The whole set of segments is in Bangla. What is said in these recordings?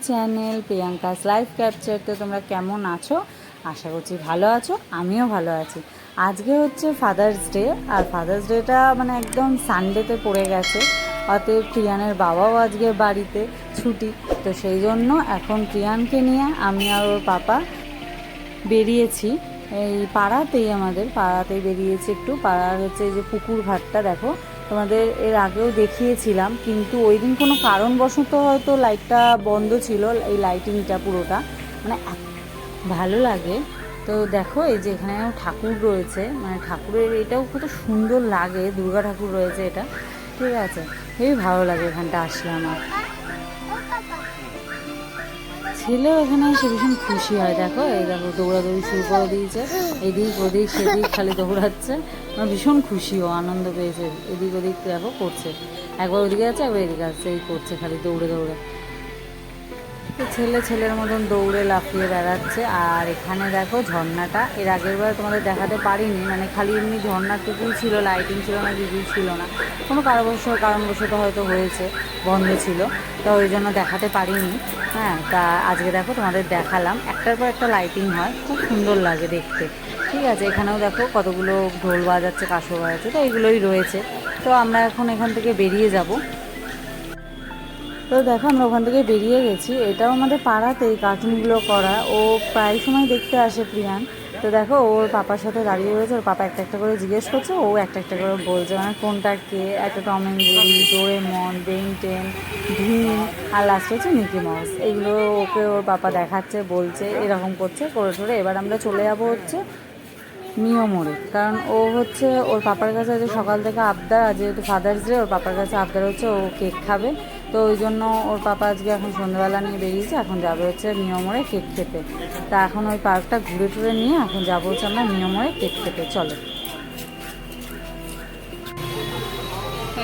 Channel Priyanka's life capture. তো তোমরা কেমন আছো? আশা করছি ভালো আছো, আমিও ভালো আছি। আজকে হচ্ছে ফাদার্স ডে, আর ফাদার্স ডেটা মানে একদম সানডেতে পড়ে গেছে, অতএব প্রিয়ানের বাবাও আজকে বাড়িতে ছুটি। তো সেই জন্য এখন প্রিয়ানকে নিয়ে আমি আর ওর পাপা বেরিয়েছি এই পাড়াতেই, আমাদের পাড়াতেই বেরিয়েছি একটু। পাড়ার হচ্ছে এই যে পুকুর ঘাটটা দেখো, তোমাদের এর আগেও দেখিয়েছিলাম, কিন্তু ওই দিন কোনো কারণবশত হয়তো লাইটটা বন্ধ ছিল, এই লাইটিংটা পুরোটা মানে ভালো লাগে। তো দেখো এই যে এখানে ঠাকুর রয়েছে, মানে ঠাকুরের এটাও কত সুন্দর লাগে, দুর্গা ঠাকুর রয়েছে এটা, ঠিক আছে, হেবি ভালো লাগে এখানটা আসলে আমার। ছেলেও এখানে এসে ভীষণ খুশি হয়, দেখো এই দেখো দৌড়াদৌড়ি শুরু করে দিয়েছে, এদিক ওদিক সেদিক খালি দৌড়াচ্ছে, আমার ভীষণ খুশি, ও আনন্দ পেয়েছে, এদিক ওদিক দেখো করছে, একবার ওদিকে যাচ্ছে একবার এদিকে আসছে, এই করছে খালি দৌড়ে দৌড়ে। তো ছেলের মতন দৌড়ে লাফিয়ে বেড়াচ্ছে। আর এখানে দেখো ঝর্ণাটা, এর আগের বার তোমাদের দেখাতে পারিনি, মানে খালি এমনি ঝর্ণাটুকুই ছিল, লাইটিং ছিল না, কিছুই ছিল না, কোনো কারণবশত হয়তো হয়েছে, বন্ধ ছিল, তো ওই জন্য দেখাতে পারিনি। হ্যাঁ, তা আজকে দেখো তোমাদের দেখালাম, একটার পর একটা লাইটিং হয়, খুব সুন্দর লাগে দেখতে, ঠিক আছে। এখানেও দেখো কতগুলো ঢোল বাজাচ্ছে, কাঁসর বাজাচ্ছে, তো এইগুলোই রয়েছে। তো আমরা এখন এখান থেকে বেরিয়ে যাব। তো দেখো আমরা ওখান থেকে বেরিয়ে গেছি, এটাও আমাদের পাড়াতেই কার্টুনগুলো করা, ও প্রায় সময় দেখতে আসে প্রিয়ান। তো দেখো ওর পাপার সাথে দাঁড়িয়ে রয়েছে, ওর পাপা একটা একটা করে জিজ্ঞেস করছে, ও একটা একটা করে বলছে, মানে কোনটা কে, একটা Tom and Jerry, Doraemon, Ben Ten, Bheem, আর লাস্ট হচ্ছে মিকি মাউস, এইগুলো ওকে ওর পাপা দেখাচ্ছে, বলছে, এরকম করছে করে টোরে। এবার আমরা চলে যাবো হচ্ছে মিও মোড়ে, কারণ ও হচ্ছে ওর পাপার কাছে আজকে সকাল থেকে আবদার, আজ যেহেতু ফাদার্স ডে, ওর পাপার কাছে আবদার হচ্ছে ও কেক খাবে। তো ওই জন্য ওর পাপা আজকে এখন সন্ধ্যাবেলা নিয়ে বেরিয়েছে, এখন যাবে হচ্ছে মিও মোড়ে কেক খেতে। তা এখন ওই পার্কটা ঘুরে টুরে নিয়ে এখন যাবো হচ্ছে আমরা মিও মোড়ে কেক খেতে, চলো।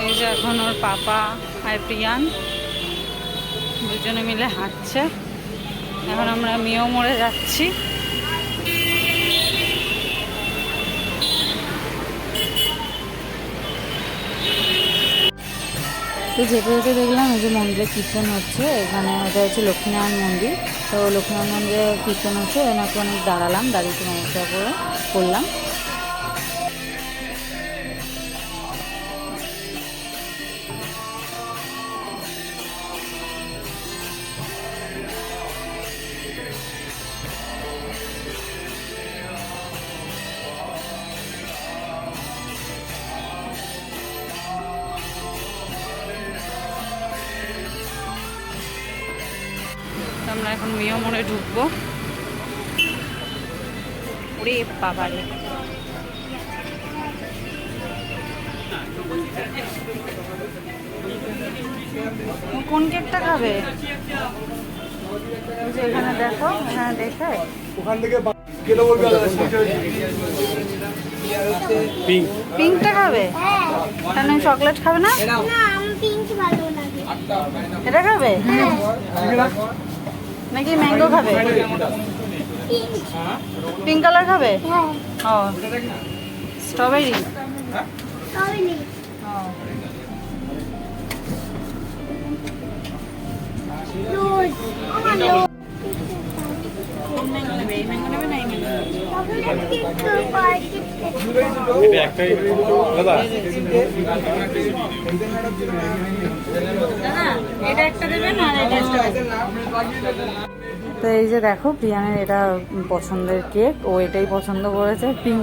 এই যে এখন ওর পাপা আর প্রিয়ান দুজনে মিলে হাঁটছে, এখন আমরা মিও মোড়ে যাচ্ছি। তো যেতে যেতে দেখলাম এই যে মন্দিরে কীর্তন হচ্ছে, এখানে ওটা হচ্ছে লক্ষ্মীনারায়ণ মন্দির। তো লক্ষ্মীনারায়ণ মন্দিরে কীর্তন হচ্ছে, ওনাকে অনেক দাঁড়ালাম, দাঁড়িয়ে নমস্কার করলাম। আমরা এখন মিও মোড়ে ঢুকবো। ওরে বাবারে, কোন কেকটা খাবে? এখানে দেখো, হ্যাঁ দেখে ওখান থেকে পিঙ্কটা খাবে, কেন চকলেট খাবে না? এটা খাবে নাকি ম্যাঙ্গো খাবে? পিঙ্ক কালার খাবে? ও স্ট্রবেরি, এটা একটা দেবেন আর এটা একটা দেবেন। তো এই যে দেখো প্রিয়ানের এটা পছন্দের কেক, ও এটাই পছন্দ করেছে, পিঙ্ক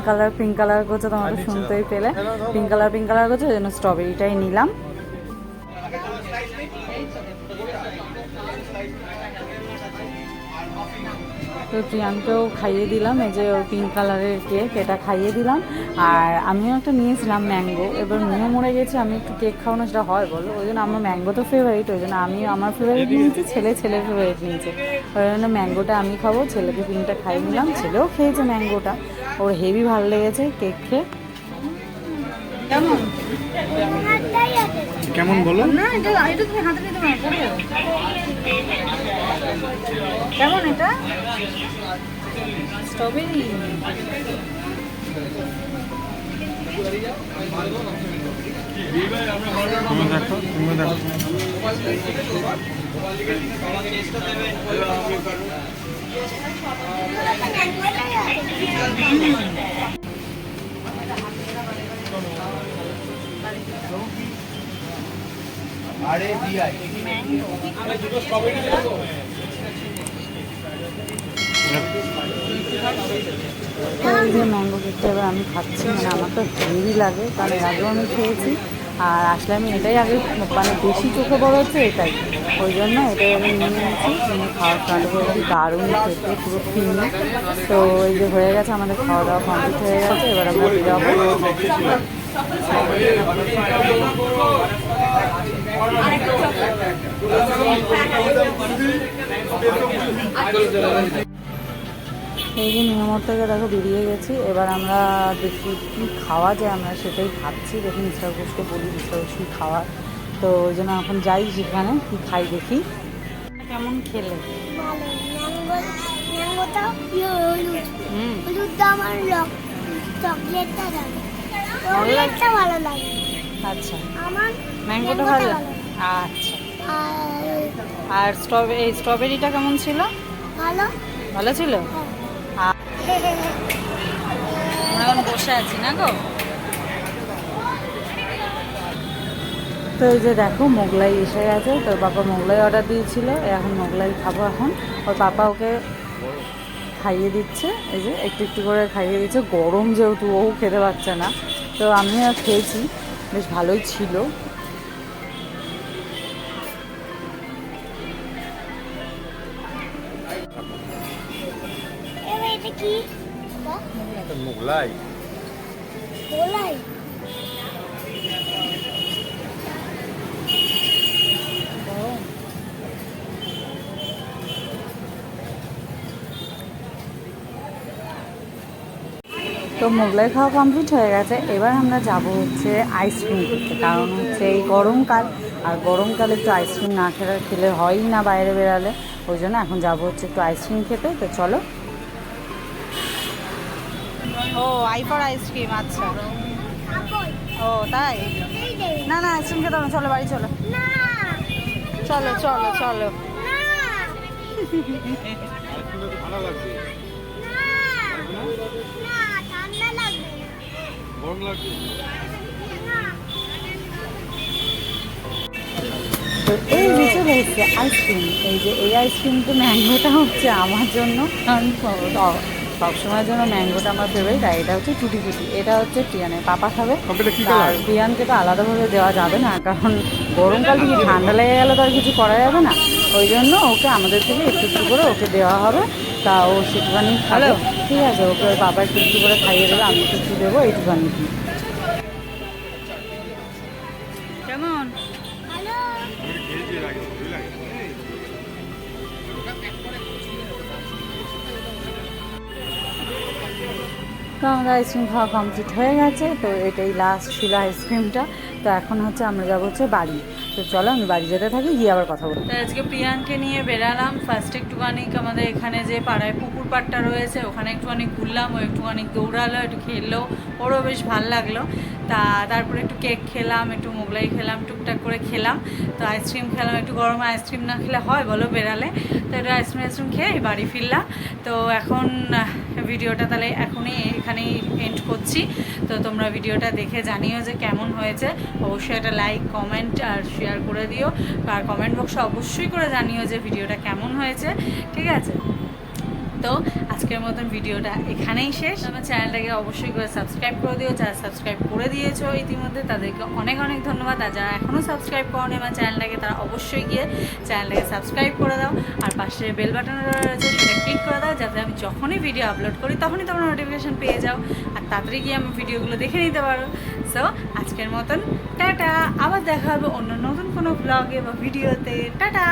কালার করছে, তোমরা তো শুনতেই পেলে, পিঙ্ক কালার করছে, ওই জন্য স্ট্রবেরিটাই নিলাম। তো প্রিয়ানকেও খাইয়ে দিলাম, এই যে ওর পিঙ্ক কালারের কেক, এটা খাইয়ে দিলাম। আর আমিও একটা নিয়েছিলাম ম্যাঙ্গো, এবার মিও মোড়ে গেছি, আমি একটু কেক খাওয়ানো সেটা হয় বলো, ওই জন্য আমার ম্যাঙ্গো তো ফেভারিট, ওই জন্য আমি আমার ফেভারিট নিয়েছি, ছেলের ফেভারিট নিয়েছে, ওই জন্য ম্যাঙ্গোটা আমি খাবো, ছেলেকে পিঙ্কটা খাইয়ে নিলাম, ছেলেও খেয়েছে ম্যাঙ্গোটা, ওর হেভি ভালো লেগেছে কেক খেয়ে। কেমন বলো না, এটা তুমি হাতে নিতে পারো, কেমন এটা? স্ট্রবেরি তুমি দেখো, তুমি দেখো। আরে বিআই আমি দুটো স্ট্রবেরি দেবো। তো এই যে ম্যাঙ্গো কেকটা এবার আমি খাচ্ছি, মানে আমার তো হেভি লাগে, কারণ এর আগেও আমি খেয়েছি। আর আসলে আমি এটাই আগে মানে বেশি চোখে বড় হচ্ছে এটাই, ওই জন্য এটাই আগে নিয়ে নিয়েছি, নিয়ে খাওয়া স্টার্ট করেছি। দারুণ খেতে, পুরো ক্রিমি। তো এই যে হয়ে গেছে, আমাদের খাওয়া দাওয়া কমপ্লিট হয়ে গেছে, এবার আমরা বেরোবো। এই যে নিয়মর থেকে দেখো বেরিয়ে গেছি, এবার আমরা দেখি কী খাওয়া যায়, আমরা সেটাই ভাবছি। দেখি মিস্টার ঘোষকে বলি মিস্টার ঘোষ কী খাওয়ার, তো ওই জন্য এখন যাই সেখানে কী খাই দেখি। কেমন খেলে? ভালো লাগে। আচ্ছা, আমার ম্যাঙ্গোটা ভালো। আচ্ছা, আর এই স্ট্রবেরিটা কেমন ছিল? ভালো ভালো ছিল। আমরা এখন বসে আছি না গো। তো এই যে দেখো মোগলাই এসে গেছে, তো বাবা মোগলাই অর্ডার দিয়েছিল, এখন মোগলাই খাবো। এখন ওর পাপা ওকে খাইয়ে দিচ্ছে, এই যে একটু একটু করে খাইয়ে দিচ্ছে, গরম যেহেতু ও খেতে পারছে না। তো আমিও খেয়েছি, বেশ ভালোই ছিল। এটা কি? মোগলাই। মোগলাই। তো মোগলাই খাওয়া কমপ্লিট হয়ে গেছে, এবার আমরা যাব হচ্ছে আইসক্রিম খেতে, কারণ হচ্ছে এই গরমকাল, আর গরমকালে একটু আইসক্রিম না খেলে হয়ই না বাইরে বেরালে, ওই জন্য এখন যাব হচ্ছে একটু আইসক্রিম খেতে। তো চলো। ও আই ফর আইসক্রিম, আচ্ছা। ও তাই? না না, আইসক্রিম খেতে হবে না, চলো বাড়ি চলো। চলো চলো চলো। ভালো লাগবে, গরম লাগবে। তো এই যে চলে এসছে আইসক্রিম, এই যে এই আইসক্রিমটা ম্যাঙ্গোটা হচ্ছে আমার জন্য, কারণ সবসময়ের জন্য ম্যাঙ্গোটা আমার ফেভারিট। আর এটা হচ্ছে টুটি ফুটি, এটা হচ্ছে প্রিয়ানের পাপা খাবে। আর প্রিয়ানকে তো আলাদাভাবে দেওয়া যাবে না, কারণ গরমকাল থেকে ঠান্ডা লেগে গেলে তো আর কিছু করা যাবে না, ওই জন্য ওকে আমাদের থেকে একটু একটু করে ওকে দেওয়া হবে। তা ও সেটুখানি খাবে, ঠিক আছে, ওকে ওর বাবা একটু একটু করে খাইয়ে দেবে, আমি একটু দেবো, এইটুখানি। কেমন? তো আমাদের আইসক্রিম খাওয়া কমপ্লিট হয়ে গেছে, তো এটাই লাস্ট ছিল আইসক্রিমটা। তো এখন হচ্ছে আমরা যাবো হচ্ছে বাড়ি। তো চলো আমি বাড়ি যেতে থাকি, গিয়ে আবার কথা বলবো। তো আজকে প্রিয়ানকে নিয়ে বেরালাম ফার্স্ট, একটুখানি আমাদের এখানে যে পাড়ায় পুকুর পাড়টা রয়েছে ওখানে একটুখানি ঘুরলাম, ও একটুখানি দৌড়ালো, একটু খেললো, ওরও বেশ ভালো লাগলো। তারপরে একটু কেক খেলাম, একটু মোগলাই খেলাম, টুকটাক করে খেলাম। তো আইসক্রিম খেলাম, একটু গরমে আইসক্রিম না খেলে হয় বলো বেরালে, তো একটু আইসক্রিম খেয়ে বাড়ি ফিরলাম। তো এখন ভিডিওটা তাহলে এখানেই এন্ড করছি। তো তোমরা ভিডিওটা দেখে জানিও যে কেমন হয়েছে, অবশ্যই একটা লাইক কমেন্ট আর শেয়ার করে দিও, আর কমেন্ট বক্সে অবশ্যই করে জানিও যে ভিডিওটা কেমন হয়েছে, ঠিক আছে। তো আজকের মতন ভিডিওটা এখানেই শেষ। আমার চ্যানেলটাকে অবশ্যই করে সাবস্ক্রাইব করে দিও, যারা সাবস্ক্রাইব করে দিয়েছো ইতিমধ্যে তাদেরকে অনেক অনেক ধন্যবাদ। আর যারা এখনও সাবস্ক্রাইব করোনি আমার চ্যানেলটাকে, তারা অবশ্যই গিয়ে চ্যানেলটাকে সাবস্ক্রাইব করে দাও, আর পাশে বেল বাটন রয়েছে সেটা ক্লিক করে দাও, যাতে আমি যখনই ভিডিও আপলোড করি তখনই তোমরা নোটিফিকেশান পেয়ে যাও, আর তাড়াতাড়ি গিয়ে আমি ভিডিওগুলো দেখে নিতে পারো। সো আজকের মতন টাটা, আবার দেখা হবে অন্য নতুন কোনো ব্লগে বা ভিডিওতে। টাটা।